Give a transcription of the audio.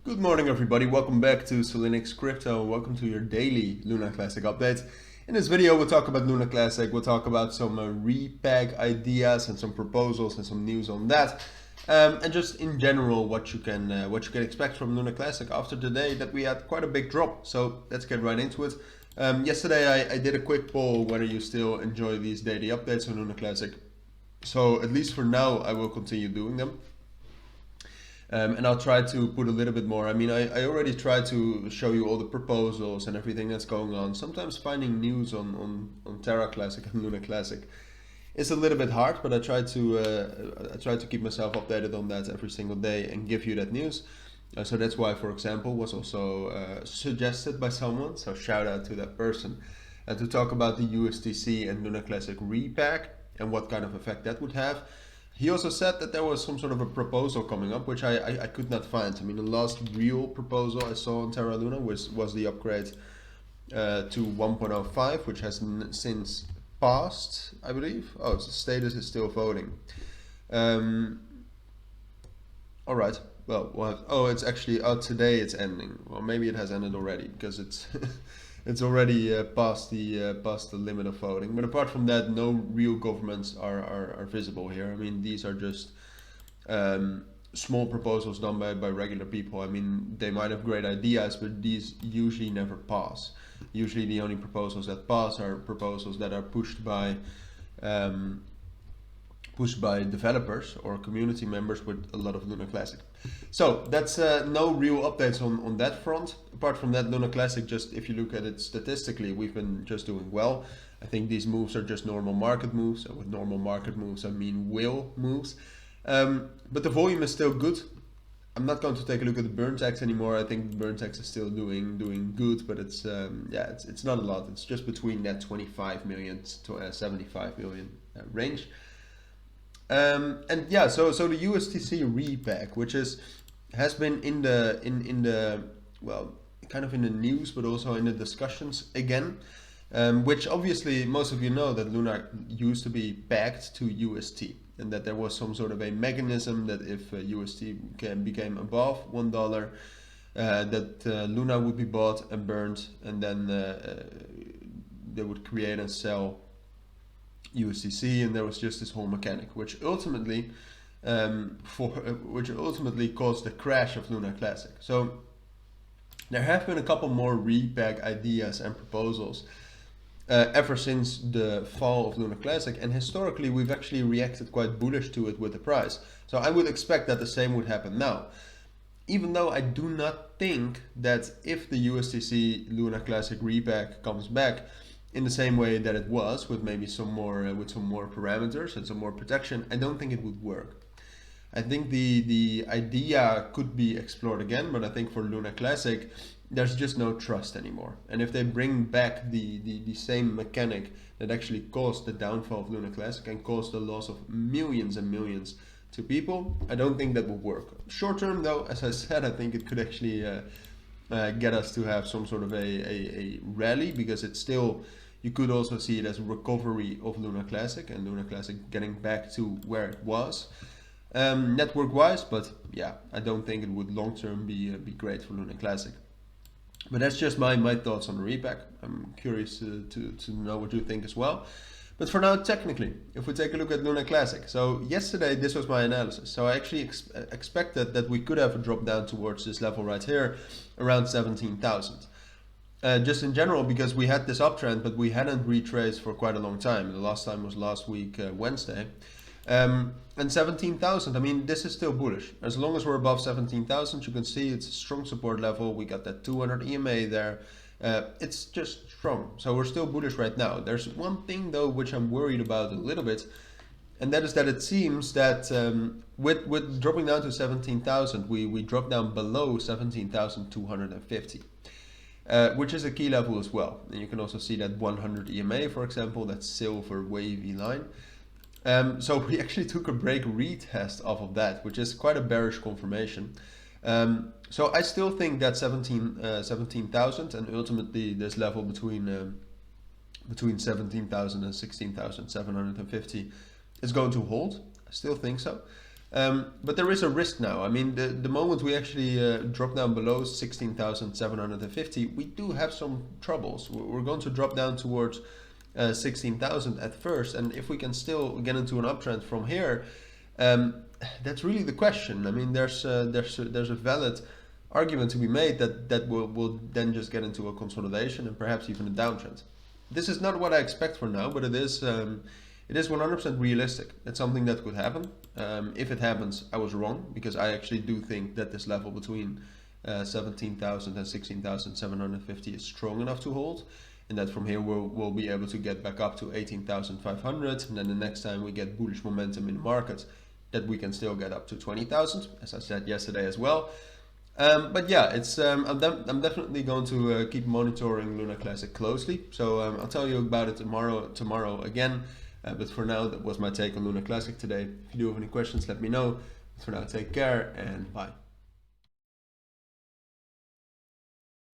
Good morning everybody, welcome back to Cilinix Crypto, welcome to your daily Luna Classic update. In this video we'll talk about Luna Classic, we'll talk about some repeg ideas and some proposals and some news on that. And just in general what you can expect from Luna Classic after today that we had quite a big drop. So let's get right into it. Yesterday I did a quick poll whether you still enjoy these daily updates on Luna Classic. So at least for now I will continue doing them. And I'll try to put a little bit more. I mean, I already tried to show you all the proposals and everything that's going on. Sometimes finding news on TERRA Classic and Luna Classic is a little bit hard, but I try to keep myself updated on that every single day and give you that news. So that's why, for example, was also suggested by someone. So shout out to that person, to talk about the USDC and Luna Classic repack and what kind of effect that would have. He also said that there was some sort of a proposal coming up, which I could not find. I mean, the last real proposal I saw on Terra Luna was the upgrade to 1.05, which has since passed, I believe. Oh, the status is still voting. All right. Well, oh, it's actually today it's ending. Well, maybe it has ended already because it's it's already past the limit of voting. But apart from that, no real governments are visible here. I mean, these are just small proposals done by regular people. I mean, they might have great ideas, but these usually never pass. Usually the only proposals that pass are proposals that are pushed by developers or community members with a lot of Luna Classic. So that's no real updates on that front. Apart from that, Luna Classic, just if you look at it statistically, we've been just doing well. I think these moves are just normal market moves. And with normal market moves, I mean whale moves. But the volume is still good. I'm not going to take a look at the burn tax anymore. I think the burn tax is still doing good, but it's it's not a lot. It's just between that 25 million to 75 million range. And yeah, so the USDC repack, which has been in the well, kind of in the news, but also in the discussions again, which obviously most of you know that Luna used to be pegged to UST, and that there was some sort of a mechanism that if UST became above $1, that Luna would be bought and burned, and then they would create and sell USDC, and there was just this whole mechanic, which ultimately caused the crash of Luna Classic. So there have been a couple more repeg ideas and proposals ever since the fall of Luna Classic, and historically we've actually reacted quite bullish to it with the price. So I would expect that the same would happen now. Even though I do not think that if the USDC Luna Classic repack comes back in the same way that it was, with maybe some more parameters and some more protection, I don't think it would work. I think the idea could be explored again, but I think for Luna Classic there's just no trust anymore. And if they bring back the same mechanic that actually caused the downfall of Luna Classic and caused the loss of millions and millions to people, I don't think that will work. Short term though, as I said, I think it could actually get us to have some sort of a rally, because it's still, you could also see it as a recovery of Luna Classic and Luna Classic getting back to where it was network wise. But yeah, I don't think it would long term be great for Luna Classic. But that's just my thoughts on the repack. I'm curious to know what you think as well. But for now, technically, if we take a look at Luna Classic, so yesterday this was my analysis. So I actually expected that we could have a drop down towards this level right here, around 17,000. Just in general, because we had this uptrend, but we hadn't retraced for quite a long time. The last time was last week, Wednesday. And 17,000, I mean, this is still bullish. As long as we're above 17,000, you can see it's a strong support level. We got that 200 EMA there. It's just strong. So we're still bullish right now. There's one thing though, which I'm worried about a little bit. And that is that it seems that with dropping down to 17,000, we drop down below 17,250. Which is a key level as well. And you can also see that 100 EMA, for example, that silver wavy line. So we actually took a break retest off of that, which is quite a bearish confirmation. So I still think that 17,000 and ultimately this level between 17,000 and 16,750 is going to hold. I still think so. But there is a risk now. I mean, the moment we actually drop down below 16,750, we do have some troubles. We're going to drop down towards 16,000 at first, and if we can still get into an uptrend from here, that's really the question. I mean, there's a valid argument to be made that will then just get into a consolidation and perhaps even a downtrend. This is not what I expect for now, but it is 100% realistic. It's something that could happen. If it happens, I was wrong, because I actually do think that this level between 17,000 and 16,750 is strong enough to hold, and that from here we'll be able to get back up to 18,500, and then the next time we get bullish momentum in the market, that we can still get up to 20,000, as I said yesterday as well. But yeah, it's I'm definitely going to keep monitoring Luna Classic closely. So I'll tell you about it tomorrow again. But for now, that was my take on Luna Classic today. If you do have any questions, let me know. For now, take care and bye.